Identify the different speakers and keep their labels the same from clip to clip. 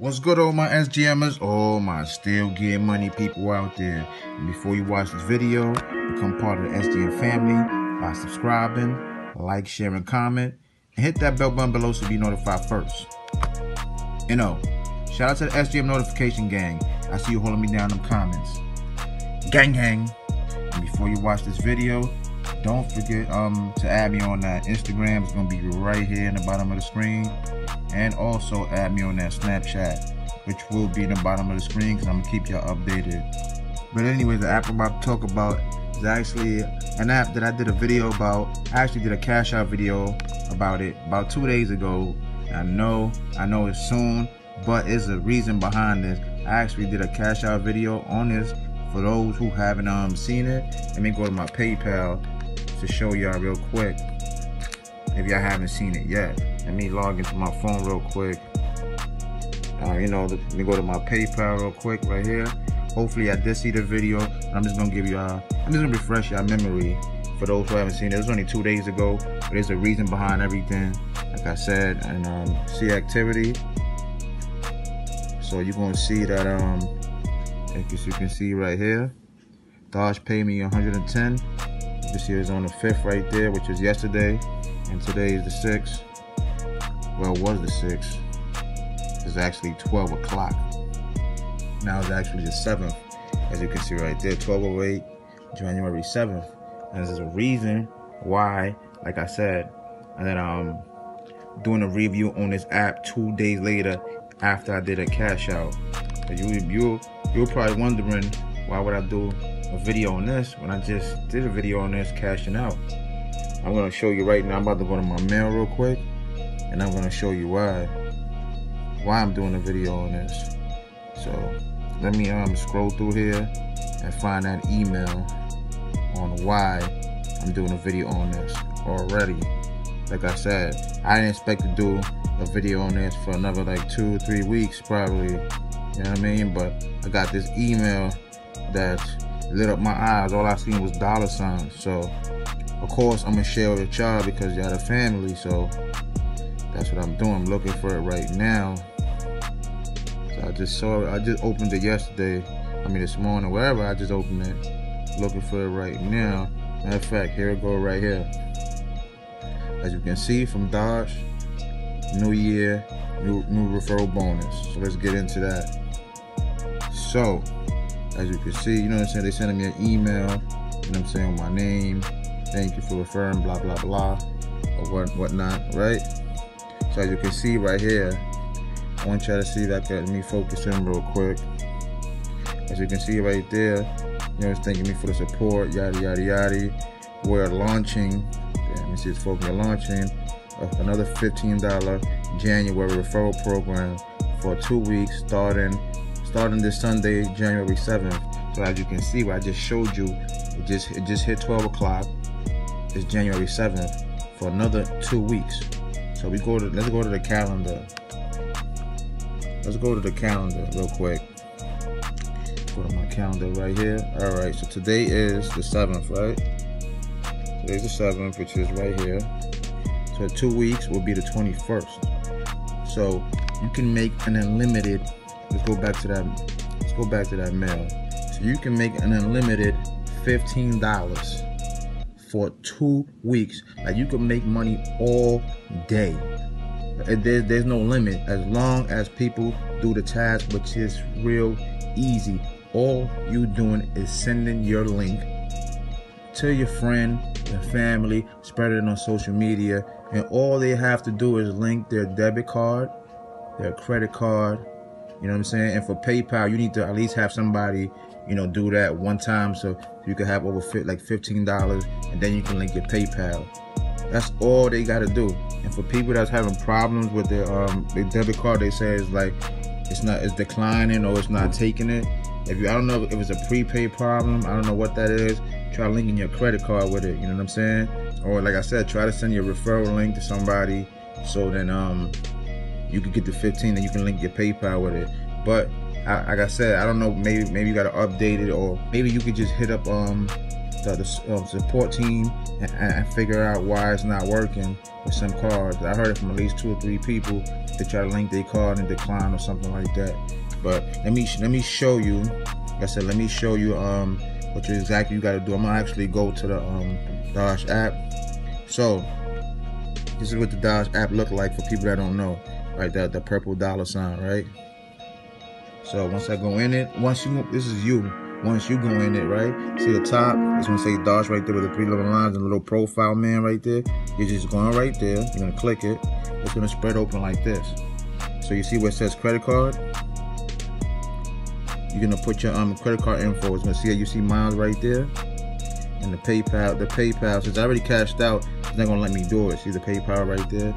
Speaker 1: What's good, all my SGMers, all my still getting money people out there? And before you watch this video, become part of the SGM family by subscribing, like, sharing, comment, and hit that bell button below so you be notified first. You know, shout out to the SGM notification gang. I see you holding me down in the comments. Gang gang. And before you watch this video, don't forget to add me on that Instagram. It's gonna be right here in the bottom of the screen. And also add me on that Snapchat, which will be in the bottom of the screen because I'm gonna keep y'all updated. But anyways, the app I'm about to talk about is actually an app that I did a video about. I actually did a cash out video about it about 2 days ago. I know it's soon, but there's a reason behind this. I actually did a cash out video on this. For those who haven't seen it, let me go to my PayPal to show y'all real quick. If y'all haven't seen it yet, let me log into my phone real quick. Let me go to my PayPal real quick right here. Hopefully I did see the video. I'm just gonna give y'all, I'm just gonna refresh y'all memory for those who haven't seen it. It was only 2 days ago, but there's a reason behind everything. Like I said, and see activity. So you're gonna see that as you can see right here, Dodge paid me 110. You see it's on the 5th right there, which is yesterday, and today is the 6th. Well, it was the 6th. It's actually 12 o'clock. Now it's actually the 7th, as you can see right there, 12:08, January 7th. And there's a reason why, like I said, and then I'm doing a review on this app 2 days later after I did a cash out. You're probably wondering, why would I do a video on this when I just did a video on this cashing out? I'm gonna show you right now. I'm about to go to my mail real quick, and I'm gonna show you why I'm doing a video on this. So let me scroll through here and find that email on why I'm doing a video on this already. Like I said, I didn't expect to do a video on this for another like 2 or 3 weeks probably, you know what I mean? But I got this email that lit up my eyes. All I seen was dollar signs. So of course I'm gonna share it with y'all because y'all the family. So that's what I'm doing. I'm looking for it right now. So I just saw it. I just opened it yesterday. I mean this morning, wherever. I just opened it. Looking for it right now. Matter of fact, here it go right here. As you can see from Dodge, new year, new referral bonus. So let's get into that. So as you can see, you know what I'm saying, they sending me an email, you know what I'm saying, with my name, thank you for referring, blah blah blah, or whatnot, right? So as you can see right here, I want y'all to see that. Let me focus in real quick. As you can see right there, you know, it's thanking me for the support, yada yada yada. We're launching, let me see, it's focusing on launching another $15 January referral program for 2 weeks, starting this Sunday, January 7th. So as you can see, what I just showed you, it just hit 12 o'clock. It's January 7th for another 2 weeks. So let's go to the calendar. Let's go to the calendar real quick. Go to my calendar right here. All right, so today is the 7th, right? Today's the 7th, which is right here. So 2 weeks will be the 21st. So you can make an unlimited. Let's go back to that mail. So you can make an unlimited $15 for 2 weeks. Like you can make money all day. There's no limit as long as people do the task, which is real easy. All you doing is sending your link to your friend, your family, spread it on social media, and all they have to do is link their debit card, their credit card. You know what I'm saying? And for PayPal, you need to at least have somebody, you know, do that one time so you can have over like $15, and then you can link your PayPal. That's all they got to do. And for people that's having problems with their debit card, they say it's like it's declining or it's not taking it. I don't know if it's a prepaid problem. I don't know what that is. Try linking your credit card with it. You know what I'm saying? Or like I said, try to send your referral link to somebody so then you can get the 15 and you can link your PayPal with it. But like I said, I don't know, maybe you gotta update it, or maybe you could just hit up the support team and figure out why it's not working with some cards. I heard it from at least 2 or 3 people that try to link their card and decline or something like that. But let me show you. Like I said, let me show you what exactly you got to do. I'm gonna actually go to the Doge app. So this is what the Doge app look like for people that don't know. Right, the purple $sign, right? So once I go in it, this is you. Once you go in it, right? See the top, it's gonna say Doge right there with the 3 little lines and a little profile man right there. You're just going right there. You're gonna click it. It's gonna spread open like this. So you see where it says credit card? You're gonna put your credit card info. It's gonna see you see mine right there. And the PayPal, since I already cashed out, it's not gonna let me do it. See the PayPal right there?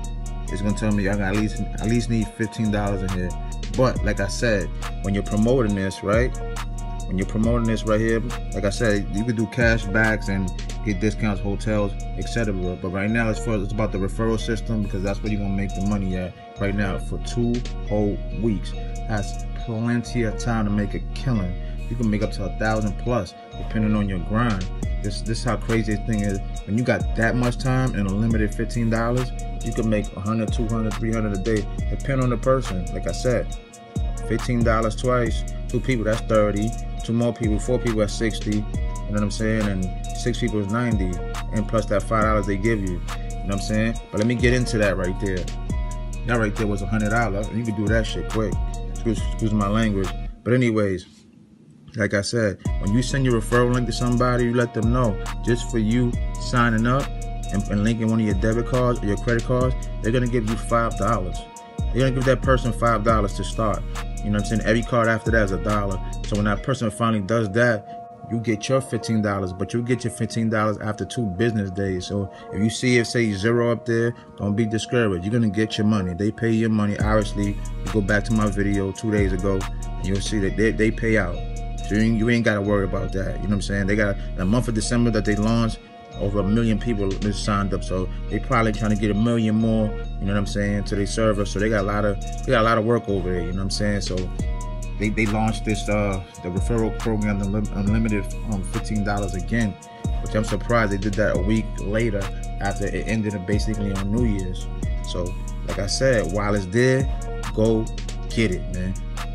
Speaker 1: It's gonna tell me I got at least need $15 in here. But like I said, when you're promoting this, right? When you're promoting this right here, like I said, you could do cash backs and get discounts, hotels, etc. But right now, it's about the referral system, because that's where you're gonna make the money at. Right now, for 2 whole weeks, that's plenty of time to make a killing. You can make up to 1,000 plus, depending on your grind. This how crazy this thing is. When you got that much time and a limited $15, you can make 100, 200, 300 a day, depending on the person. Like I said, $15 twice, 2 people, that's 30. 2 more people, 4 people, that's 60. You know what I'm saying? And 6 people is 90. And plus that $5 they give you. You know what I'm saying? But let me get into that right there. That right there was $100. You can do that shit quick. Excuse my language. But anyways, like I said, when you send your referral link to somebody, you let them know, just for you signing up and linking one of your debit cards or your credit cards, they're gonna give you $5. They're gonna give that person $5 to start. You know what I'm saying? Every card after that is $1. So when that person finally does that, you get your $15, but you get your $15 after 2 business days. So if you see it say 0 up there, don't be discouraged. You're gonna get your money. They pay your money. Obviously, you go back to my video 2 days ago, and you'll see that they pay out. So you ain't gotta worry about that. You know what I'm saying? They got the month of December that they launched, over 1 million people just signed up. So they probably trying to get 1 million more. You know what I'm saying? To their server. So they got a lot of work over there. You know what I'm saying? So they launched this the referral program, the unlimited $15 again, which I'm surprised they did that a week later after it ended basically on New Year's. So like I said, while it's there, go get it, man.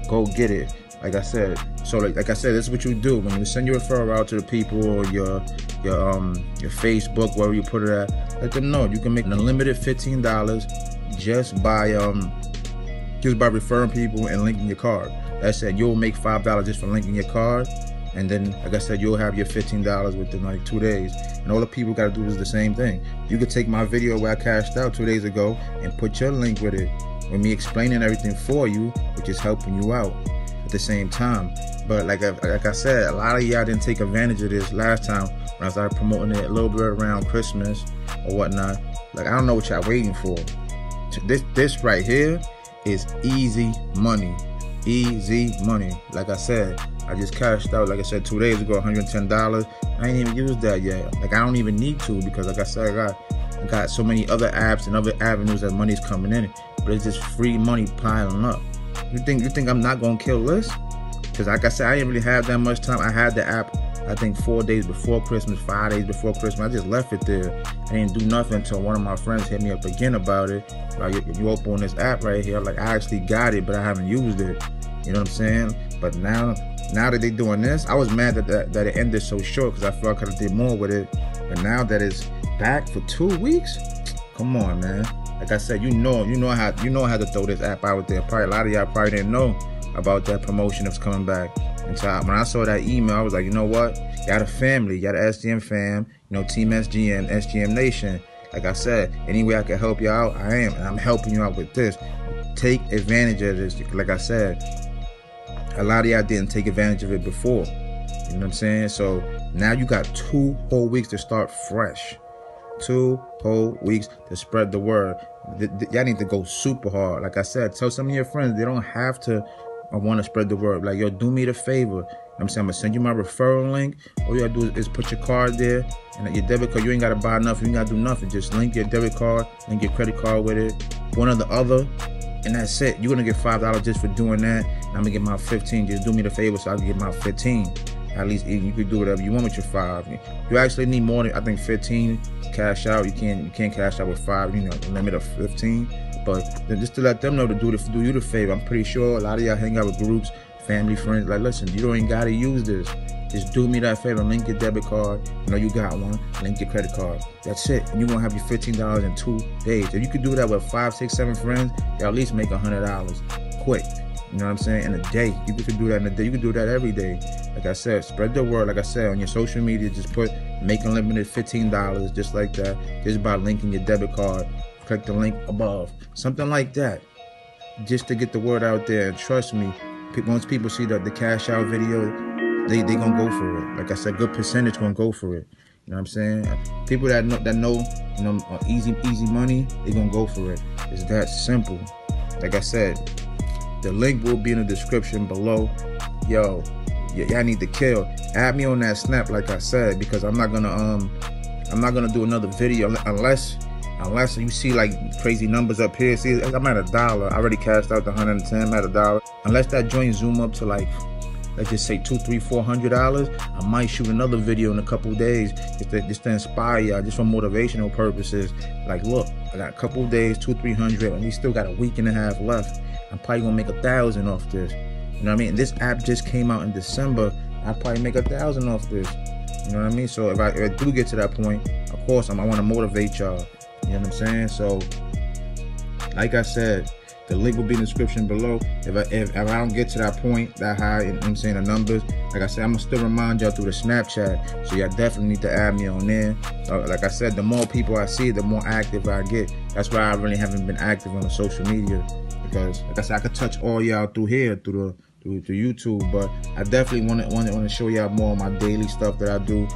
Speaker 1: Go get it. Like I said, so like I said, this is what you do when you send your referral out to the people, or your Facebook, wherever you put it at. Let them know you can make an unlimited $15 just by referring people and linking your card. That said, you'll make $5 just for linking your card, and then like I said, you'll have your $15 within like 2 days. And all the people got to do is the same thing. You could take my video where I cashed out 2 days ago and put your link with it, with me explaining everything for you, which is helping you out at the same time. But like I said, a lot of y'all didn't take advantage of this last time when I started promoting it a little bit around Christmas or whatnot. Like, I don't know what y'all waiting for. This right here is easy money. Easy money. Like I said, I just cashed out, like I said, 2 days ago, $110. I ain't even used that yet. Like, I don't even need to, because like I said, I got so many other apps and other avenues that money's coming in. But it's just free money piling up. You think I'm not gonna kill this? Because like I said, I didn't really have that much time. I had the app, I think 4 days before Christmas, 5 days before Christmas. I just left it there. I didn't do nothing until one of my friends hit me up again about it. Like, you open this app right here. Like, I actually got it, but I haven't used it. You know what I'm saying? But now that they're doing this, I was mad that it ended so short, because I felt I could have did more with it. But now that it's back for 2 weeks, come on, man. Like I said, you know how to throw this app out there. Probably a lot of y'all probably didn't know about that promotion that's coming back. And so when I saw that email, I was like, you know what? Y'all the family, y'all the SGM fam, you know, Team SGM, SGM Nation. Like I said, any way I can help you out, I am, and I'm helping you out with this. Take advantage of this. Like I said, a lot of y'all didn't take advantage of it before. You know what I'm saying? So now you got 2 whole weeks to start fresh. 2 whole weeks to spread the word. Y'all need to go super hard. Like I said, tell some of your friends they don't have to want to spread the word. Like, yo, do me the favor. You know what I'm saying? I'm gonna send you my referral link. All you gotta do is put your card there, and your debit card. You ain't gotta buy nothing. You ain't gotta do nothing. Just link your debit card, link your credit card with it, one or the other, and that's it. You're gonna get $5 just for doing that. And I'm gonna get my 15. Just do me the favor so I can get my 15. At least you could do whatever you want with your 5. You actually need more than, I think, 15 cash out. You can't cash out with 5. You know, limit of 15. But just to let them know to do you the favor. I'm pretty sure a lot of y'all hang out with groups, family, friends. Like, listen, you don't even gotta use this. Just do me that favor. Link your debit card. You know you got one. Link your credit card. That's it. And you're gonna have your $15 in 2 days. If you could do that with 5, 6, 7 friends, you at least make $100 quick. You know what I'm saying? In a day. You could do that in a day. You could do that every day. Like I said, spread the word. Like I said, on your social media, just put make unlimited $15, just like that. Just by linking your debit card. Click the link above. Something like that. Just to get the word out there. And trust me, once people see the cash out video, they gonna go for it. Like I said, good percentage gonna go for it. You know what I'm saying? People that know easy money, they gonna go for it. It's that simple. Like I said, the link will be in the description below. Yo, y'all need to kill. Add me on that snap, like I said, because I'm not gonna do another video unless you see like crazy numbers up here. See, I'm at $1. I already cashed out the 110. I'm at $1. Unless that joint zoom up to like, let's just say $200, $300, $400, I might shoot another video in a couple days just to inspire y'all, just for motivational purposes. Like, look, I got a couple days, $200, $300, and we still got a week and a half left. I'm probably gonna make 1,000 off this. You know what I mean? And this app just came out in December. I'll probably make 1,000 off this. You know what I mean? So if I do get to that point, of course, I want to motivate y'all. You know what I'm saying? So, like I said, the link will be in the description below. If I don't get to that point, that high, you know what I'm saying, the numbers, like I said, I'm gonna still remind y'all through the Snapchat. So y'all definitely need to add me on there. Like I said, the more people I see, the more active I get. That's why I really haven't been active on the social media, because like I said, I could touch all y'all through here, through YouTube. But I definitely want to show y'all more of my daily stuff that I do,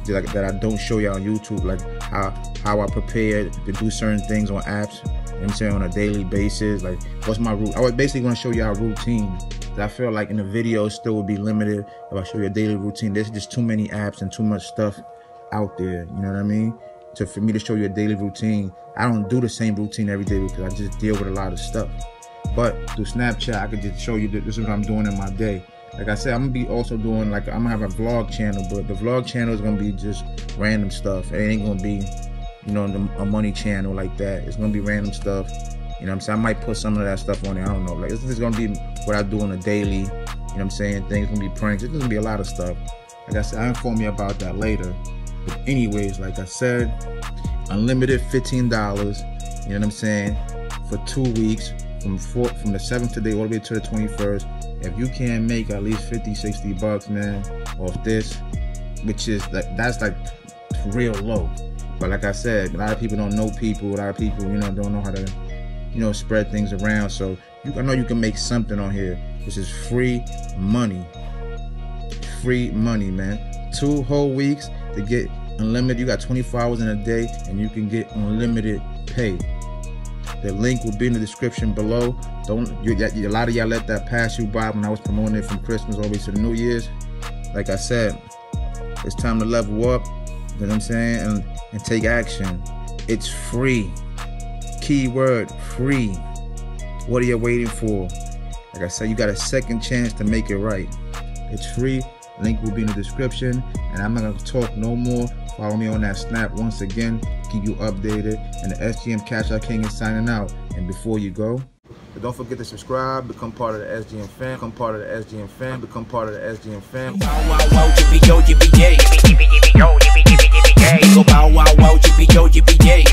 Speaker 1: like that I don't show y'all on YouTube, like how I prepare to do certain things on apps. You know what I'm saying, on a daily basis. Like, what's my route? I was basically going to show y'all a routine. I feel like in the video still would be limited if I show you a daily routine. There's just too many apps and too much stuff out there. You know what I mean? So for me to show you a daily routine, I don't do the same routine every day because I just deal with a lot of stuff. But through Snapchat, I could just show you this is what I'm doing in my day. Like I said, I'm gonna be also doing, like, I'm gonna have a vlog channel, but the vlog channel is gonna be just random stuff. It ain't gonna be, you know, a money channel like that. It's gonna be random stuff. You know what I'm saying? I might put some of that stuff on there. I don't know. Like, this is gonna be what I do on a daily. You know what I'm saying? Things gonna be pranks. It's gonna be a lot of stuff. Like I said, I'll inform you about that later. But anyways, like I said, unlimited $15. You know what I'm saying? For 2 weeks, from the 7th today all the way to the 21st. If you can make at least 50, 60 bucks, man, off this, which is like, that's like real low. But like I said, a lot of people don't know people. A lot of people, you know, don't know how to, you know, spread things around. So I know you can make something on here. This is free money. Free money, man. 2 whole weeks to get unlimited. You got 24 hours in a day, and you can get unlimited pay. The link will be in the description below. A lot of y'all let that pass you by when I was promoting it from Christmas all the way to the New Year's. Like I said, it's time to level up. You know what I'm saying? And take action. It's free. Keyword free. What are you waiting for? Like I said, you got a second chance to make it right. It's free. Link will be in the description. And I'm not gonna talk no more. Follow me on that Snap once again. Keep you updated. And the SgmCashoutKing is signing out. And before you go, don't forget to subscribe, become part of the SGM fam, become part of the SGM fam, become part of the SGM fam. Bow wow wow, yippee yo, yippee yay, yippee yippee yippee yo, yippee yippee yippee yay. Go bow wow wow, yippee yo, yippee yay.